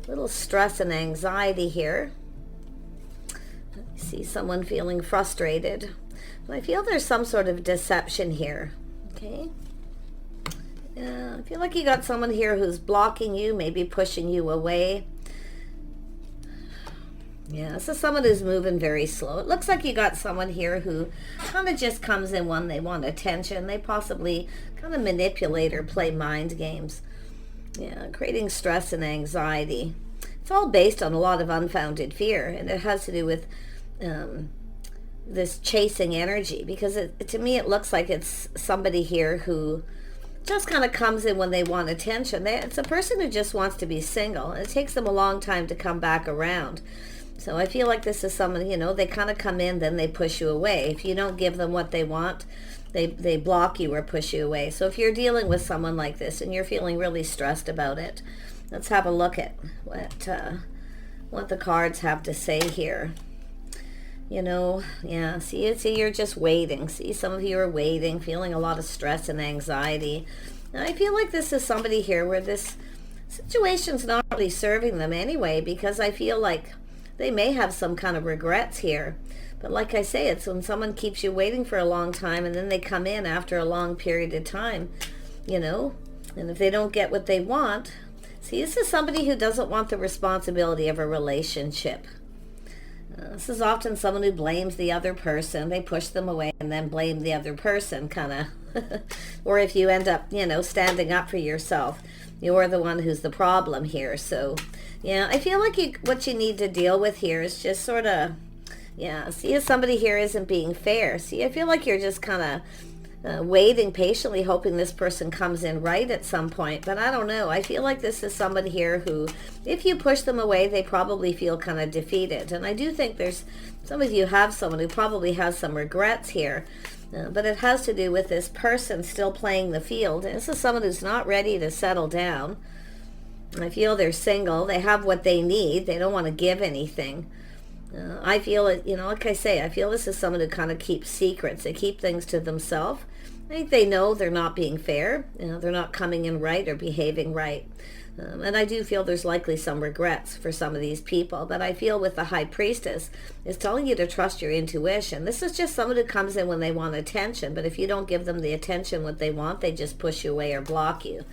little stress and anxiety here. I see someone feeling frustrated. But I feel there's some sort of deception here. Okay. I feel like you got someone here who's blocking you, maybe pushing you away. Yeah, this is someone who's moving very slow. It looks like you got someone here who kind of just comes in when they want attention. They possibly kind of manipulate or play mind games. Yeah, creating stress and anxiety. It's all based on a lot of unfounded fear, and it has to do with this chasing energy, because to me it looks like it's somebody here who just kind of comes in when they want attention. It's a person who just wants to be single, and it takes them a long time to come back around. So I feel like this is someone, they kind of come in, then they push you away. If you don't give them what they want, they block you or push you away. So if you're dealing with someone like this and you're feeling really stressed about it, let's have a look at what the cards have to say here. Yeah, see, you're just waiting. See, some of you are waiting, feeling a lot of stress and anxiety. And I feel like this is somebody here where this situation's not really serving them anyway, because I feel like they may have some kind of regrets here. But like I say, it's when someone keeps you waiting for a long time and then they come in after a long period of time, and if they don't get what they want, see, this is somebody who doesn't want the responsibility of a relationship. This is often someone who blames the other person. They push them away and then blame the other person, kind of. Or if you end up, standing up for yourself, you're the one who's the problem here. So, yeah, I feel like what you need to deal with here is just sort of, see if somebody here isn't being fair. See, I feel like you're just kind of waiting patiently, hoping this person comes in right at some point. But I don't know. I feel like this is somebody here who, if you push them away, they probably feel kind of defeated. And I do think there's some of you have someone who probably has some regrets here. But it has to do with this person still playing the field. And this is someone who's not ready to settle down. I feel they're single. They have what they need. They don't want to give anything. I feel it, like I say, I feel this is someone who kind of keeps secrets. They keep things to themselves. I think they know they're not being fair. They're not coming in right or behaving right. And I do feel there's likely some regrets for some of these people. But I feel with the High Priestess is telling you to trust your intuition. This is just someone who comes in when they want attention. But if you don't give them the attention what they want, they just push you away or block you.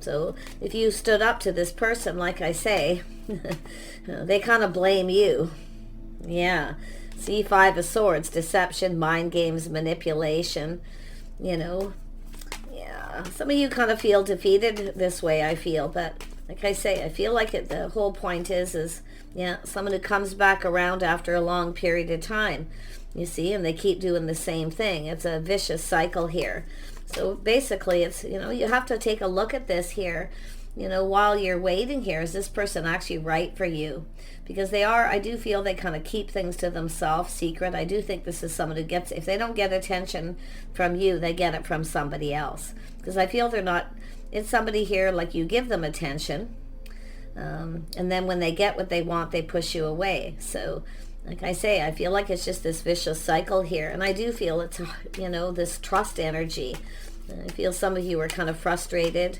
So if you stood up to this person, like I say, they kind of blame you. Yeah. See, Five of Swords, deception, mind games, manipulation, Yeah. Some of you kind of feel defeated this way, I feel. But like I say, I feel like the whole point is someone who comes back around after a long period of time, you see, and they keep doing the same thing. It's a vicious cycle here. So basically, it's, you have to take a look at this here. While you're waiting here, is this person actually right for you? Because I do feel they kind of keep things to themselves, secret. I do think this is someone who if they don't get attention from you, they get it from somebody else. Because I feel it's somebody here, like you give them attention, and then when they get what they want, they push you away. So, like I say, I feel like it's just this vicious cycle here. And I do feel it's, this trust energy. I feel some of you are kind of frustrated.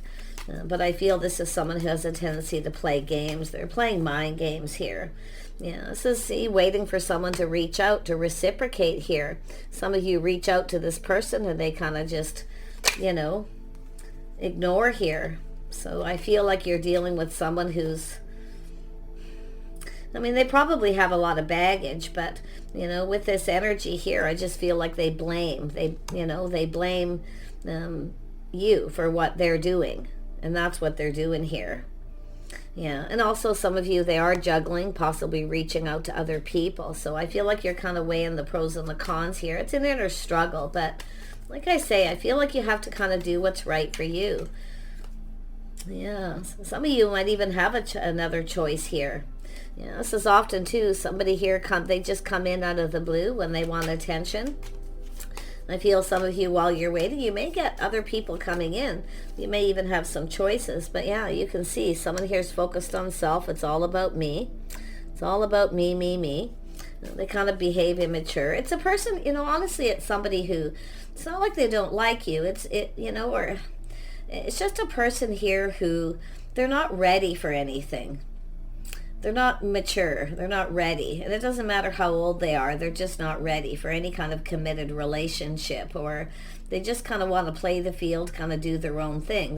But I feel this is someone who has a tendency to play games. They're playing mind games here. This is waiting for someone to reach out, to reciprocate here. Some of you reach out to this person and they kind of just, ignore here. So I feel like you're dealing with someone who's, they probably have a lot of baggage, but, with this energy here, I just feel like they blame. They blame you for what they're doing. And that's what they're doing here. Yeah, and also some of you, they are juggling, possibly reaching out to other people. So I feel like you're kind of weighing the pros and the cons here. It's an inner struggle, but like I say, I feel like you have to kind of do what's right for you. Yeah, some of you might even have another choice here. Yeah, this is often too, somebody here, they just come in out of the blue when they want attention. I feel some of you, while you're waiting, you may get other people coming in. You may even have some choices. But yeah, you can see someone here is focused on self. It's all about me. It's all about me, me, me. They kind of behave immature. It's a person, honestly, it's somebody who, it's not like they don't like you. Or it's just a person here who, they're not ready for anything. they're not mature, they're not ready. And it doesn't matter how old they are, they're just not ready for any kind of committed relationship, or they just kind of want to play the field, kind of do their own thing.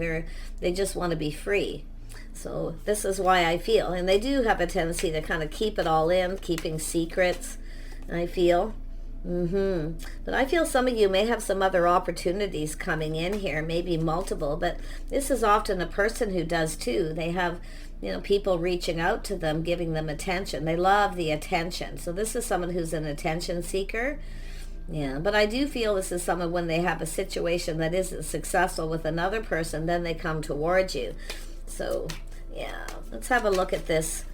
They just want to be free. So this is why I feel, and they do have a tendency to kind of keep it all in, keeping secrets, I feel. But I feel some of you may have some other opportunities coming in here, maybe multiple, but this is often a person who does too. They have, people reaching out to them, giving them attention. They love the attention. So this is someone who's an attention seeker. Yeah, but I do feel this is someone, when they have a situation that isn't successful with another person, then they come towards you. So, yeah, let's have a look at this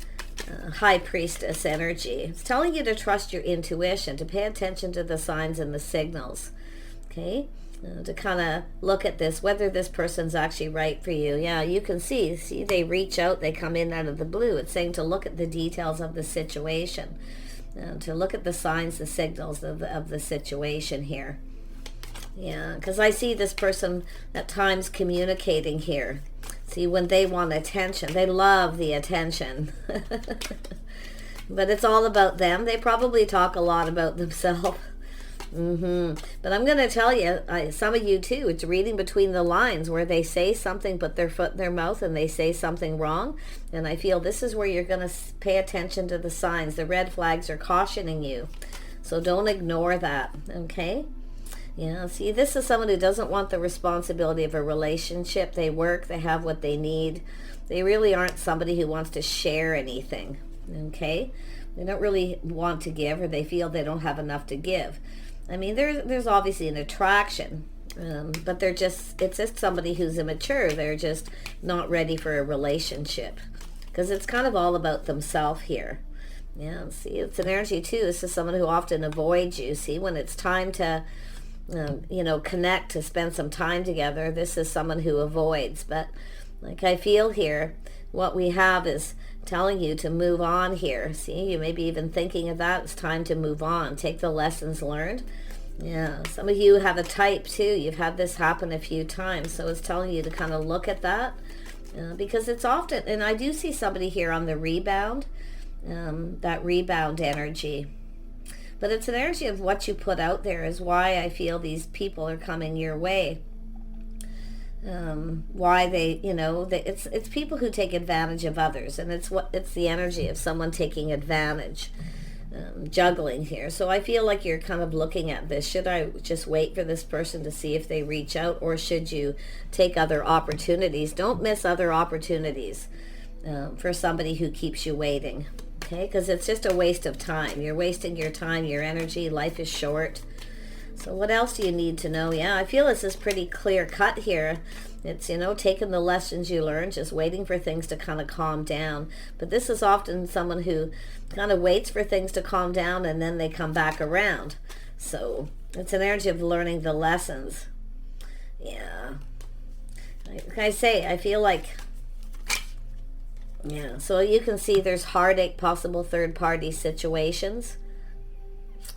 High Priestess energy. It's telling you to trust your intuition, to pay attention to the signs and the signals, okay? To kind of look at this, whether this person's actually right for you. Yeah, you can see, they reach out, they come in out of the blue. It's saying to look at the details of the situation, to look at the signs, the signals of the situation here. Yeah, because I see this person at times communicating here. See, when they want attention, they love the attention. But it's all about them. They probably talk a lot about themselves. But I'm going to tell you, some of you too, it's reading between the lines where they say something, put their foot in their mouth, and they say something wrong. And I feel this is where you're going to pay attention to the signs. The red flags are cautioning you. So don't ignore that, okay? Yeah, see, this is someone who doesn't want the responsibility of a relationship. They work, they have what they need. They really aren't somebody who wants to share anything, okay? They don't really want to give, or they feel they don't have enough to give. I mean, there's obviously an attraction, but it's just somebody who's immature. They're just not ready for a relationship, because it's kind of all about themselves here. Yeah, see, it's an energy too. This is someone who often avoids you. See, when it's time to connect, to spend some time together, this is someone who avoids. But like I feel here, what we have is telling you to move on here. See, you may be even thinking of that. It's time to move on. Take the lessons learned. Yeah, some of you have a type too. You've had this happen a few times. So it's telling you to kind of look at that, because it's often, and I do see somebody here on the rebound, that rebound energy. But it's an energy of what you put out there is why I feel these people are coming your way. Why they, it's people who take advantage of others, and it's the energy of someone taking advantage, juggling here. So I feel like you're kind of looking at this. Should I just wait for this person to see if they reach out, or should you take other opportunities? Don't miss other opportunities for somebody who keeps you waiting. Okay, because it's just a waste of time. You're wasting your time, your energy. Life is short. So what else do you need to know? Yeah, I feel this is pretty clear cut here. It's, taking the lessons you learned, just waiting for things to kind of calm down. But this is often someone who kind of waits for things to calm down, and then they come back around. So it's an energy of learning the lessons. Yeah. Like I say, I feel like, yeah, so you can see there's heartache, possible third-party situations.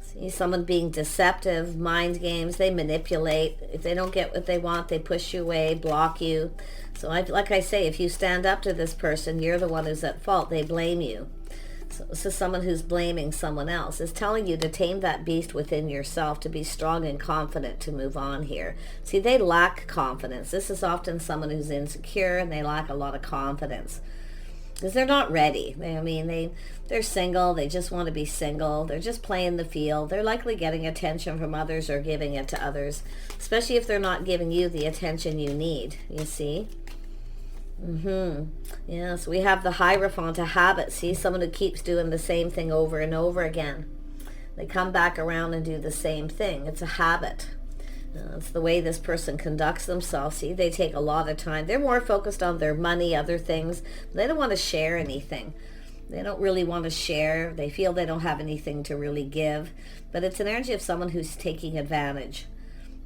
See someone being deceptive, mind games, they manipulate. If they don't get what they want, they push you away, block you. So like I say, if you stand up to this person, you're the one who's at fault. They blame you. So this is someone who's blaming someone else. It's telling you to tame that beast within yourself, to be strong and confident, to move on here. See, they lack confidence. This is often someone who's insecure, and they lack a lot of confidence. Because they're not ready. They're single. They just want to be single. They're just playing the field. They're likely getting attention from others or giving it to others, especially if they're not giving you the attention you need, you see. Yes, we have the Hierophant, a habit. See, someone who keeps doing the same thing over and over again. They come back around and do the same thing. It's a habit. It's the way this person conducts themselves. See, they take a lot of time. They're more focused on their money, other things. They don't want to share anything. They don't really want to share. They feel they don't have anything to really give. But it's an energy of someone who's taking advantage.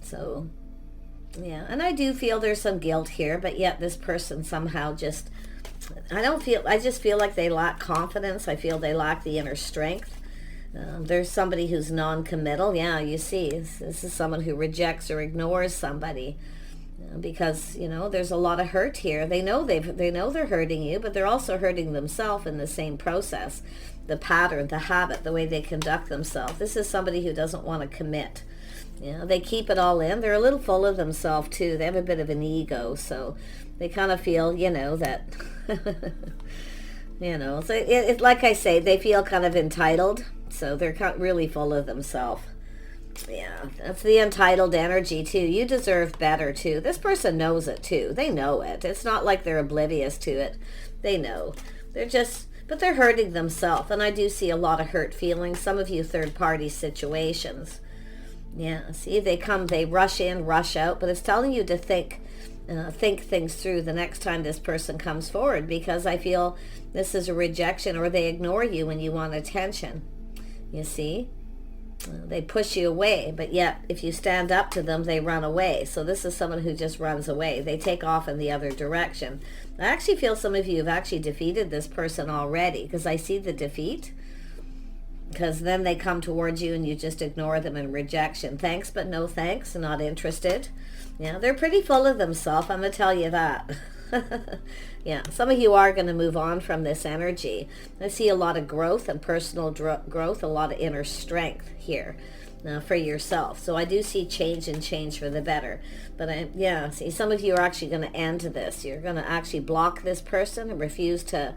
So, yeah. And I do feel there's some guilt here, but yet this person somehow just, I just feel like they lack confidence. I feel they lack the inner strength. There's somebody who's non-committal. Yeah, you see, this is someone who rejects or ignores somebody. Because, you know, there's a lot of hurt here. They know they're hurting you, but they're also hurting themselves in the same process. The pattern, the habit, the way they conduct themselves. This is somebody who doesn't want to commit. You know, they keep it all in. They're a little full of themselves too. They have a bit of an ego, so they kind of feel, you know, that you know, so it like I say, they feel kind of entitled, so they're really full of themselves. Yeah, that's the entitled energy too. You deserve better too. This person knows it too. They know it. It's not like they're oblivious to it. They know. But they're hurting themselves. And I do see a lot of hurt feelings. Some of you third-party situations. Yeah, see, they rush in, rush out. But it's telling you to think things through the next time this person comes forward. Because I feel this is a rejection, or they ignore you when you want attention. You see? They push you away, but yet if you stand up to them, they run away. So this is someone who just runs away. They take off in the other direction. I actually feel some of you have actually defeated this person already, because I see the defeat. Because then they come towards you and you just ignore them in rejection. Thanks, but no thanks. Not interested. Yeah, they're pretty full of themselves, I'm going to tell you that. Yeah, some of you are going to move on from this energy. I see a lot of growth and personal growth, a lot of inner strength here for yourself. So I do see change for the better. But yeah, see, some of you are actually going to end this. You're going to actually block this person and refuse to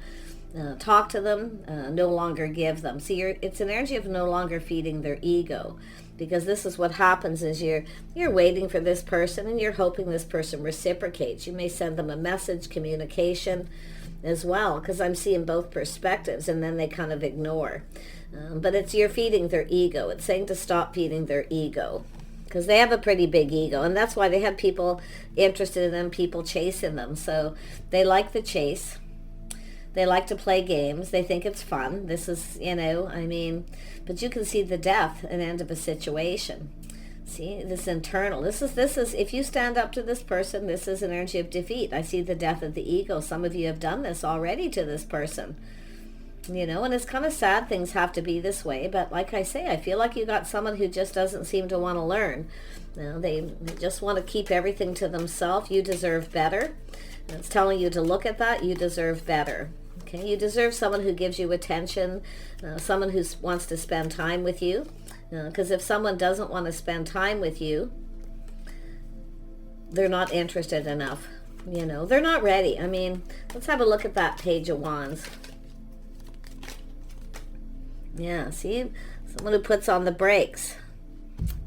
talk to them, no longer give them. See, it's an energy of no longer feeding their ego. Because this is what happens is you're waiting for this person and you're hoping this person reciprocates. You may send them a message, communication as well, because I'm seeing both perspectives, and then they kind of ignore. But you're feeding their ego. It's saying to stop feeding their ego, because they have a pretty big ego, and that's why they have people interested in them, people chasing them. So they like the chase. They like to play games. They think it's fun. This is, you know, I mean, but you can see the death and end of a situation. See, this internal. This is, if you stand up to this person, this is an energy of defeat. I see the death of the ego. Some of you have done this already to this person. You know, and it's kind of sad things have to be this way. But like I say, I feel like you got someone who just doesn't seem to want to learn. You know, they just want to keep everything to themselves. You deserve better. And it's telling you to look at that. You deserve better. Okay, you deserve someone who gives you attention, someone who wants to spend time with you. Because if someone doesn't want to spend time with you, they're not interested enough. You know, they're not ready. I mean, let's have a look at that Page of Wands. Yeah, see? Someone who puts on the brakes.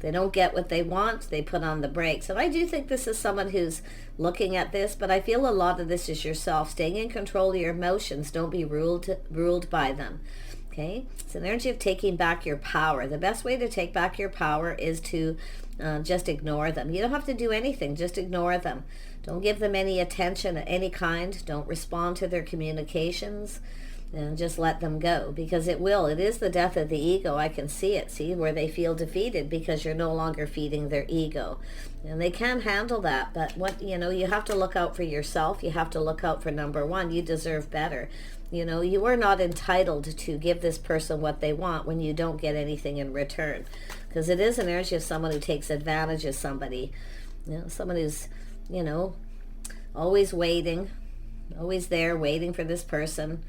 They don't get what they want, they put on the brakes. And I do think this is someone who's looking at this, but I feel a lot of this is yourself. Staying in control of your emotions. Don't be ruled by them. Okay? It's an energy of taking back your power. The best way to take back your power is to just ignore them. You don't have to do anything. Just ignore them. Don't give them any attention of any kind. Don't respond to their communications. And just let them go, because it is the death of the ego. I can see it, see, where they feel defeated because you're no longer feeding their ego. And they can handle that, but you have to look out for yourself. You have to look out for number one. You deserve better. You know, you are not entitled to give this person what they want when you don't get anything in return, because it is an energy of someone who takes advantage of somebody. You know, someone who's, you know, always waiting, always there waiting for this person.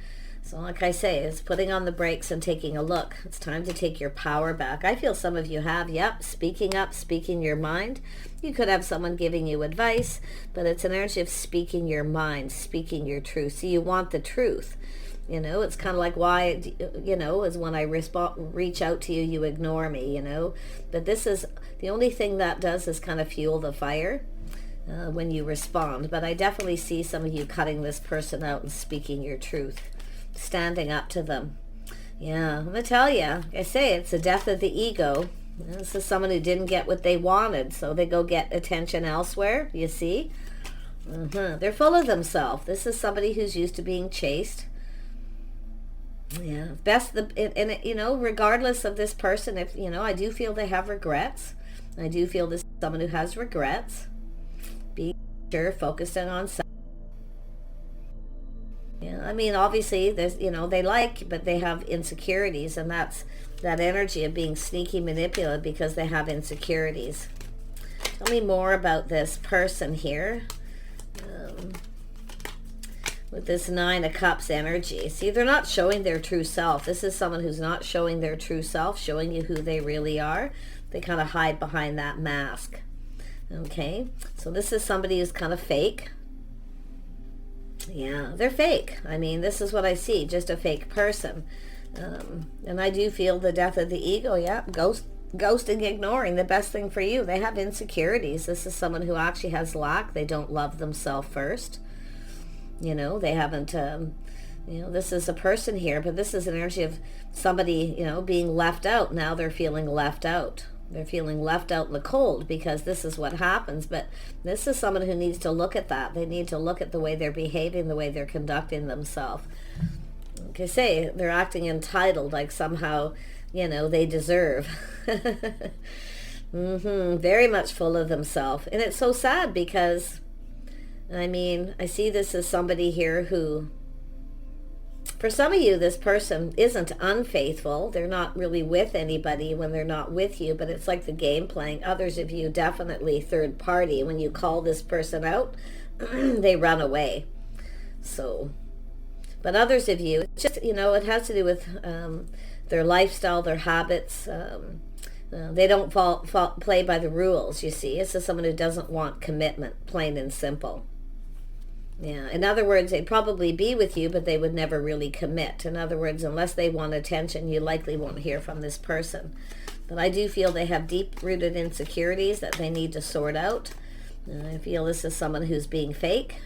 So like I say, it's putting on the brakes and taking a look. It's time to take your power back. I feel some of you have, speaking up, speaking your mind. You could have someone giving you advice, but it's an energy of speaking your mind, speaking your truth. So you want the truth. You know, it's kind of like why, you know, is when I reach out to you, you ignore me, you know. But this is, the only thing that does is kind of fuel the fire when you respond. But I definitely see some of you cutting this person out and speaking your truth. Standing up to them. Yeah, I'm going to tell you, like I say, it's the death of the ego. This is someone who didn't get what they wanted, so they go get attention elsewhere, you see? They're full of themselves. This is somebody who's used to being chased. Yeah, and you know, regardless of this person, if, you know, I do feel they have regrets. I do feel this is someone who has regrets. Be sure, focusing on self. Yeah, I mean, obviously, there's, you know, they like, but they have insecurities, and that's that energy of being sneaky, manipulative, because they have insecurities. Tell me more about this person here. With this Nine of Cups energy. See, they're not showing their true self. This is someone who's not showing their true self, showing you who they really are. They kind of hide behind that mask. Okay, so this is somebody who's kind of fake. Yeah, they're fake. I mean, this is what I see, just a fake person. And I do feel the death of the ego. Yeah, ghosting, ignoring, the best thing for you. They have insecurities. This is someone who actually has lack. They don't love themselves first. You know, they haven't, you know, this is a person here, but this is an energy of somebody, you know, being left out. Now they're feeling left out. They're feeling left out in the cold because this is what happens. But this is someone who needs to look at that. They need to look at the way they're behaving, the way they're conducting themselves. Like I say, they're acting entitled, like somehow, you know, they deserve. Very much full of themselves. And it's so sad because, I mean, I see this as somebody here who, for some of you, this person isn't unfaithful. They're not really with anybody when they're not with you, but it's like the game playing. Others of you, definitely third party. When you call this person out, they run away. So, but others of you, it's just, you know, it has to do with their lifestyle, their habits. They don't play by the rules, you see. This is someone who doesn't want commitment, plain and simple. Yeah, in other words, they'd probably be with you, but they would never really commit. In other words, unless they want attention, you likely won't hear from this person. But I do feel they have deep-rooted insecurities that they need to sort out. I feel this is someone who's being fake.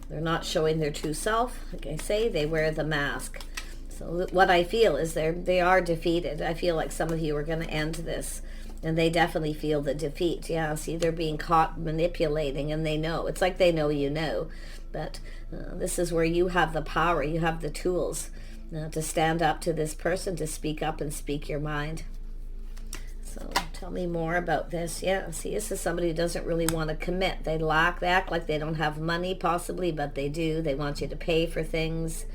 They're not showing their true self. Like I say, they wear the mask. So what I feel is they are defeated. I feel like some of you are going to end this. And they definitely feel the defeat. Yeah, see, they're being caught manipulating, and they know. It's like they know you know. But this is where you have the power. You have the tools to stand up to this person, to speak up and speak your mind. So tell me more about this. Yeah, see, this is somebody who doesn't really want to commit. They act like they don't have money, possibly, but they do. They want you to pay for things.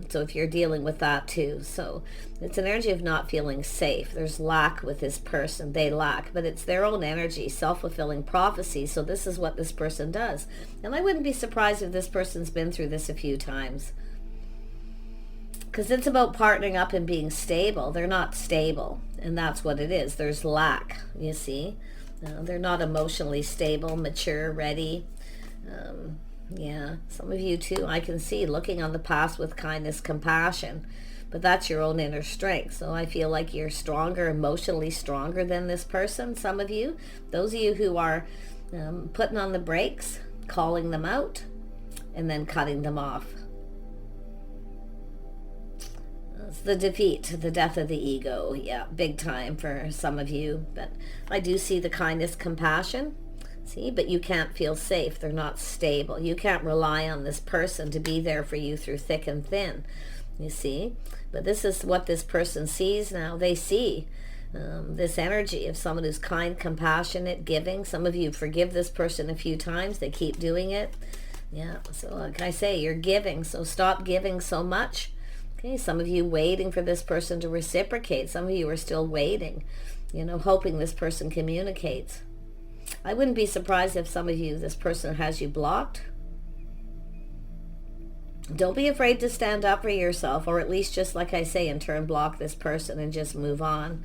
So if you're dealing with that too, so it's an energy of not feeling safe. There's lack with this person. They lack, but it's their own energy, self-fulfilling prophecy. So this is what this person does. And I wouldn't be surprised if this person's been through this a few times, because it's about partnering up and being stable. They're not stable, and that's what it is. There's lack, you see. They're not emotionally stable, mature, ready. Yeah, some of you too, I can see looking on the past with kindness, compassion, but that's your own inner strength. So I feel like you're stronger, emotionally stronger than this person. Some of you, those of you who are putting on the brakes, calling them out, and then cutting them off. It's the defeat, the death of the ego. Yeah, big time for some of you, but I do see the kindness, compassion. See, but you can't feel safe. They're not stable. You can't rely on this person to be there for you through thick and thin, you see. But this is what this person sees now. They see this energy of someone who's kind, compassionate, giving. Some of you forgive this person a few times. They keep doing it. Yeah, so like I say, you're giving, so stop giving so much. Okay, some of you waiting for this person to reciprocate. Some of you are still waiting, you know, hoping this person communicates. I wouldn't be surprised if some of you, this person has you blocked. Don't be afraid to stand up for yourself, or at least, just like I say, in turn block this person and just move on.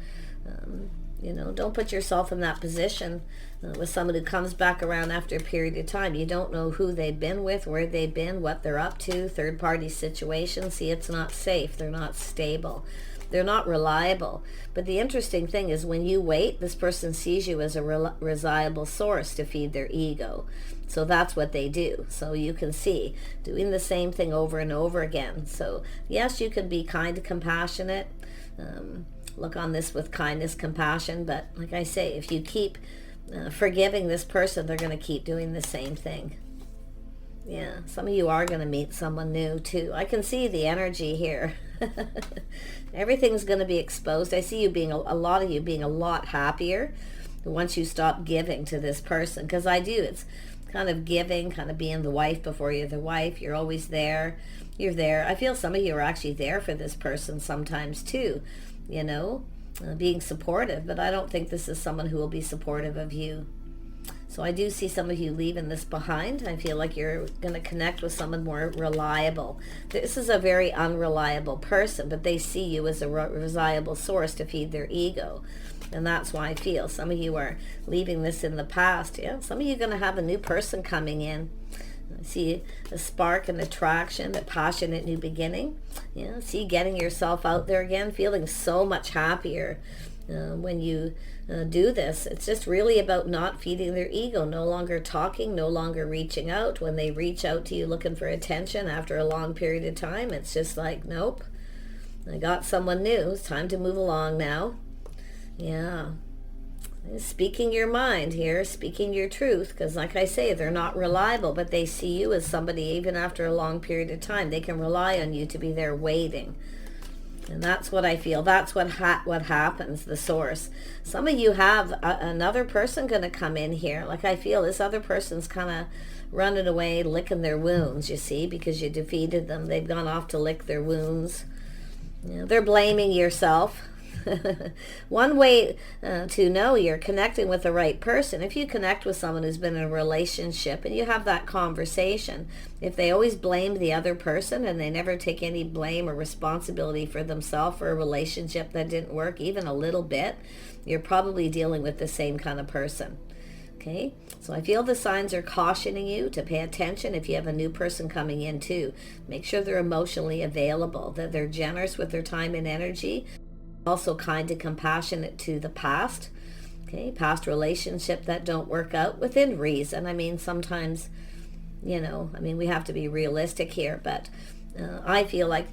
You know, don't put yourself in that position with someone who comes back around after a period of time. You don't know who they've been with, where they've been, what they're up to, third-party situations. See, it's not safe. They're not stable. They're not reliable. But the interesting thing is when you wait, this person sees you as a reliable source to feed their ego. So that's what they do. So you can see doing the same thing over and over again. So yes, you can be kind, compassionate. Look on this with kindness, compassion. But like I say, if you keep forgiving this person, they're going to keep doing the same thing. Yeah, some of you are going to meet someone new too. I can see the energy here. Everything's going to be exposed. I see you being, a lot of you being a lot happier once you stop giving to this person. Because I do. It's kind of giving, kind of being the wife before you're the wife. You're always there. You're there. I feel some of you are actually there for this person sometimes too. You know, being supportive, but I don't think this is someone who will be supportive of you. So I do see some of you leaving this behind. I feel like you're going to connect with someone more reliable. This is a very unreliable person, but they see you as a reliable source to feed their ego. And that's why I feel some of you are leaving this in the past. Yeah, some of you are going to have a new person coming in. I see a spark, an attraction, a passionate new beginning. Yeah, see getting yourself out there again, feeling so much happier when you do this. It's just really about not feeding their ego, no longer talking, no longer reaching out. When they reach out to you looking for attention after a long period of time, it's just like, nope, I got someone new. It's time to move along now. Yeah. Speaking your mind here, speaking your truth, because like I say, they're not reliable, but they see you as somebody, even after a long period of time, they can rely on you to be there waiting. And that's what I feel. That's what happens, the source. Some of you have another person going to come in here. Like I feel this other person's kind of running away, licking their wounds, you see, because you defeated them. They've gone off to lick their wounds. You know, they're blaming yourself. One way to know you're connecting with the right person, if you connect with someone who's been in a relationship and you have that conversation, if they always blame the other person and they never take any blame or responsibility for themselves for a relationship that didn't work even a little bit, you're probably dealing with the same kind of person. Okay, so I feel the signs are cautioning you to pay attention if you have a new person coming in too. Make sure they're emotionally available, that they're generous with their time and energy, also kind and compassionate to the past. Okay, past relationship that don't work out within reason. I mean, sometimes, you know, I mean, we have to be realistic here, but I feel like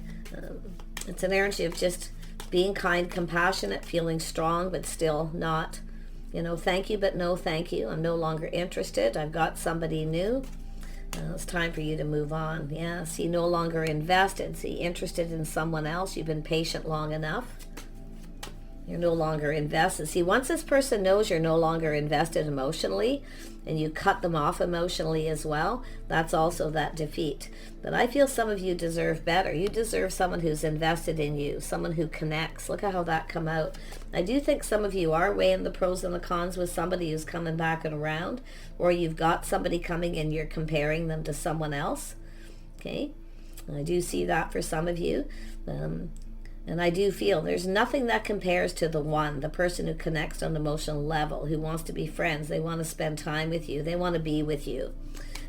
it's an energy of just being kind, compassionate, feeling strong, but still not, you know, thank you, but no thank you. I'm no longer interested. I've got somebody new. It's time for you to move on. Yeah, see, no longer invested. See, interested in someone else. You've been patient long enough. You're no longer invested. See, once this person knows you're no longer invested emotionally and you cut them off emotionally as well, that's also that defeat. But I feel some of you deserve better. You deserve someone who's invested in you, someone who connects. Look at how that come out. I do think some of you are weighing the pros and the cons with somebody who's coming back and around, or you've got somebody coming and you're comparing them to someone else. Okay? I do see that for some of you. And I do feel there's nothing that compares to the person who connects on an emotional level, who wants to be friends. They want to spend time with you. They want to be with you.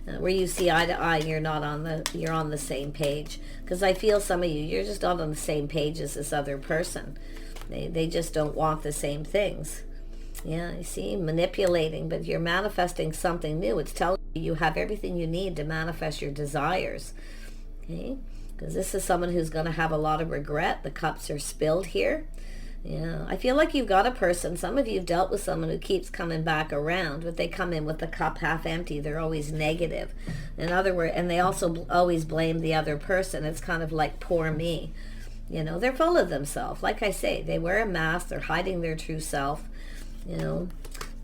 Where you see eye to eye and you're on the same page. Because I feel some of you, you're just not on the same page as this other person. They just don't want the same things. Yeah, you see, manipulating, but you're manifesting something new. It's telling you you have everything you need to manifest your desires. Okay? Because this is someone who's going to have a lot of regret. The cups are spilled here. Yeah, I feel like you've got a person. Some of you have dealt with someone who keeps coming back around, but they come in with the cup half empty. They're always negative. In other words, and they also always blame the other person. It's kind of like, poor me. You know, they're full of themselves. Like I say, they wear a mask. They're hiding their true self. You know,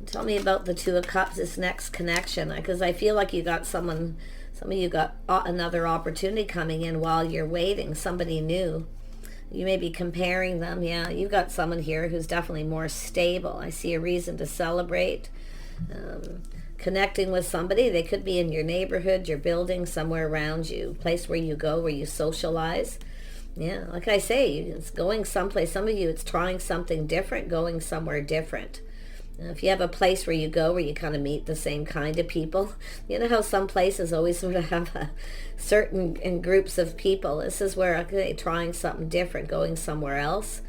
tell me about the Two of Cups, this next connection. Because I feel like you got someone... Some of you got another opportunity coming in while you're waiting, somebody new. You may be comparing them. Yeah, you've got someone here who's definitely more stable. I see a reason to celebrate. Connecting with somebody. They could be in your neighborhood, your building, somewhere around you, place where you go, where you socialize. Yeah, like I say, it's going someplace. Some of you, it's trying something different, going somewhere different. If you have a place where you go where you kind of meet the same kind of people, you know how some places always sort of have a certain in groups of people. This is where, okay, trying something different, going somewhere else,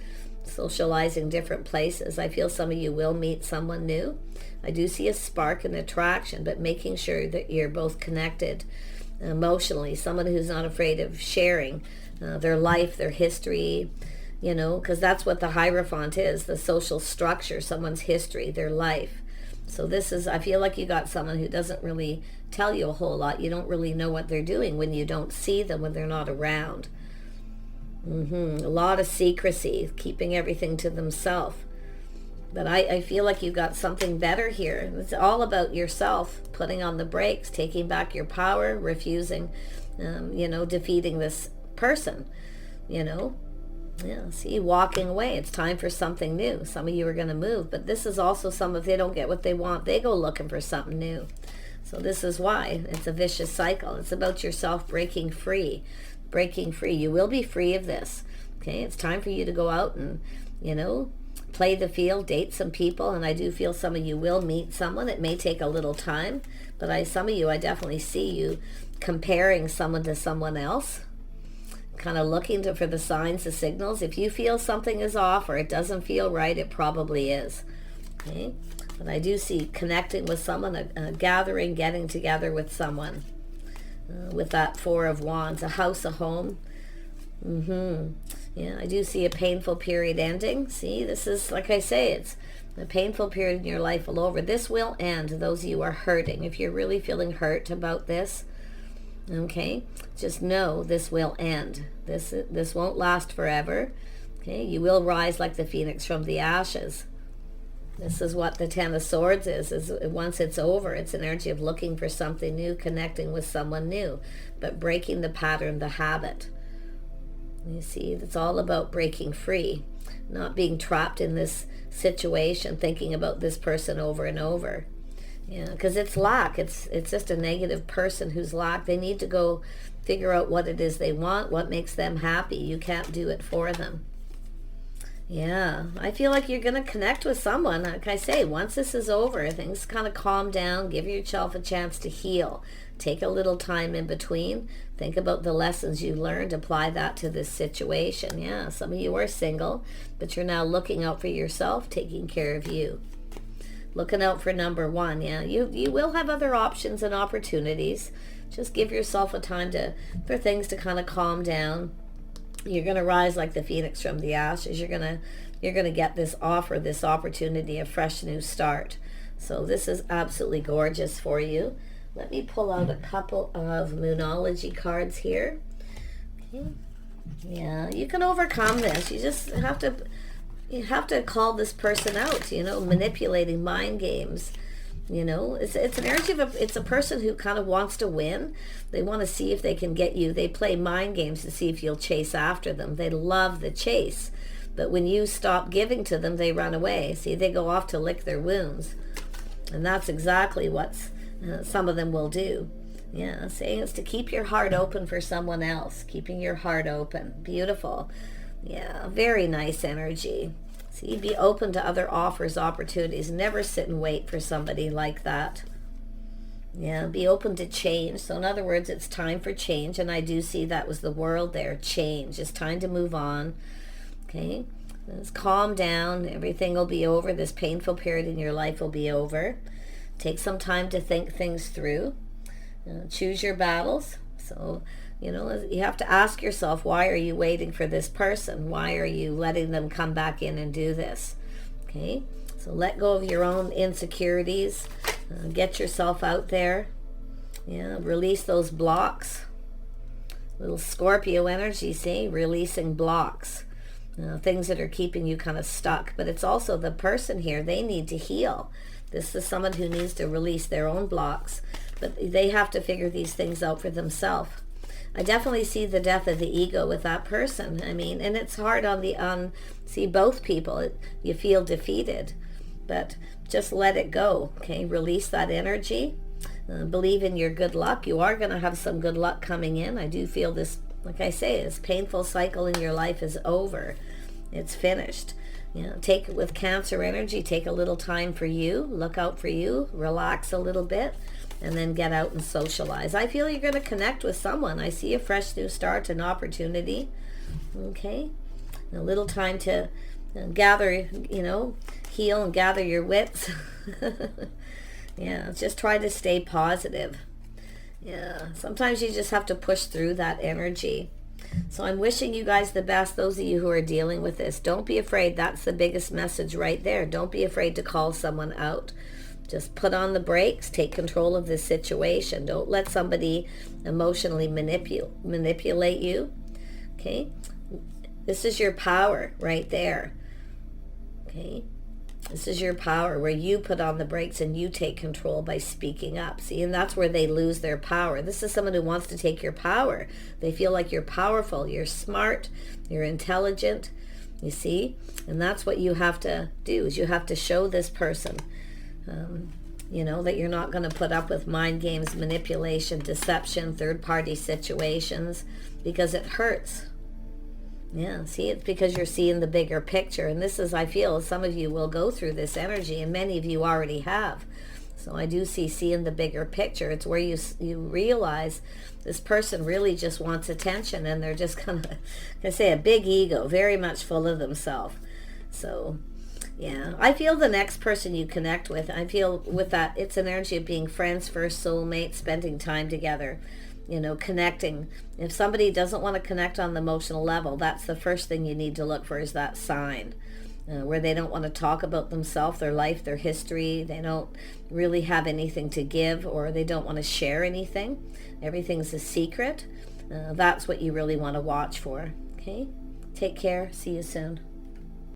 socializing different places. I feel some of you will meet someone new. I do see a spark and attraction, but making sure that you're both connected emotionally. Someone who's not afraid of sharing their life, their history, you know, because that's what the Hierophant is, the social structure, someone's history, their life. So this is, I feel like you got someone who doesn't really tell you a whole lot. You don't really know what they're doing when you don't see them, when they're not around. A lot of secrecy, keeping everything to themselves. But I feel like you got something better here. It's all about yourself, putting on the brakes, taking back your power, refusing, you know, defeating this person, you know. Yeah, see, walking away. It's time for something new. Some of you are going to move, but this is also some, if they don't get what they want, they go looking for something new. So this is why it's a vicious cycle. It's about yourself breaking free. Breaking free. You will be free of this. Okay, it's time for you to go out and, play the field, date some people, and I do feel some of you will meet someone. It may take a little time, but some of you, I definitely see you comparing someone to someone else, kind of looking for the signs, the signals. If you feel something is off or it doesn't feel right, it probably is. Okay, but I do see connecting with someone, a gathering, getting together with someone. With that Four of Wands, a house, a home. Yeah, I do see a painful period ending. See, this is, like I say, it's a painful period in your life all over. This will end. Those of you who are hurting, if you're really feeling hurt about this, okay, just know this will end. This won't last forever. Okay, you will rise like the phoenix from the ashes. This is what the Ten of Swords is once it's over, it's an energy of looking for something new, connecting with someone new, but breaking the pattern, the habit. You see, it's all about breaking free, not being trapped in this situation, thinking about this person over and over. Yeah, because it's lack. It's just a negative person who's lack. They need to go figure out what it is they want, what makes them happy. You can't do it for them. Yeah, I feel like you're going to connect with someone. Like I say, once this is over, things kind of calm down. Give yourself a chance to heal. Take a little time in between. Think about the lessons you learned. Apply that to this situation. Yeah, some of you are single, but you're now looking out for yourself, taking care of you. Looking out for number one. Yeah, you will have other options and opportunities. Just give yourself a time for things to kind of calm down. You're going to rise like the phoenix from the ashes. You're going to get this offer, this opportunity, a fresh new start. So this is absolutely gorgeous for you. Let me pull out a couple of Moonology cards here. Okay. Yeah, you can overcome this. You just have to call this person out, manipulating, mind games. It's an energy of it's a person who kind of wants to win. They want to see if they can get you. They play mind games to see if you'll chase after them. They love the chase. But when you stop giving to them, they run away. See, they go off to lick their wounds. And that's exactly what some of them will do. Yeah, saying it's to keep your heart open for someone else. Keeping your heart open. Beautiful. Yeah, very nice energy. See, be open to other offers, opportunities. Never sit and wait for somebody like that. Yeah, be open to change. So in other words, it's time for change. And I do see that was the world there. Change. It's time to move on. Okay. Let's calm down. Everything will be over. This painful period in your life will be over. Take some time to think things through. Choose your battles. So, you have to ask yourself, why are you waiting for this person? Why are you letting them come back in and do this? Okay, so let go of your own insecurities. Get yourself out there. Yeah, release those blocks. Little Scorpio energy, see? Releasing blocks. Things that are keeping you kind of stuck. But it's also the person here, they need to heal. This is someone who needs to release their own blocks. But they have to figure these things out for themselves. I definitely see the death of the ego with that person. I mean, and it's hard see both people. You feel defeated, but just let it go. Okay, release that energy. Believe in your good luck. You are going to have some good luck coming in. I do feel this, like I say, this painful cycle in your life is over. It's finished. Take it with Cancer energy. Take a little time for you. Look out for you. Relax a little bit. And then get out and socialize. I feel you're going to connect with someone. I see a fresh new start, an opportunity. Okay. A little time to gather, heal and gather your wits. Yeah, just try to stay positive. Yeah, sometimes you just have to push through that energy. So I'm wishing you guys the best, those of you who are dealing with this. Don't be afraid. That's the biggest message right there. Don't be afraid to call someone out. Just put on the brakes, take control of this situation. Don't let somebody emotionally manipulate you. Okay? This is your power right there. Okay? This is your power, where you put on the brakes and you take control by speaking up. See, and that's where they lose their power. This is someone who wants to take your power. They feel like you're powerful, you're smart, you're intelligent, you see? And that's what you have to do, is you have to show this person, you know, that you're not going to put up with mind games, manipulation, deception, third-party situations, because it hurts. Yeah, see, it's because you're seeing the bigger picture. And this is, I feel, some of you will go through this energy, and many of you already have. So I do see seeing the bigger picture. It's where you realize this person really just wants attention, and they're just kind of, I say, a big ego, very much full of themselves. So, yeah, I feel the next person you connect with, I feel with that, it's an energy of being friends first, soulmates, spending time together. You know, connecting. If somebody doesn't want to connect on the emotional level, that's the first thing you need to look for, is that sign where they don't want to talk about themselves, their life, their history. They don't really have anything to give, or they don't want to share anything. Everything's a secret. That's what you really want to watch for. Okay? Take care. See you soon.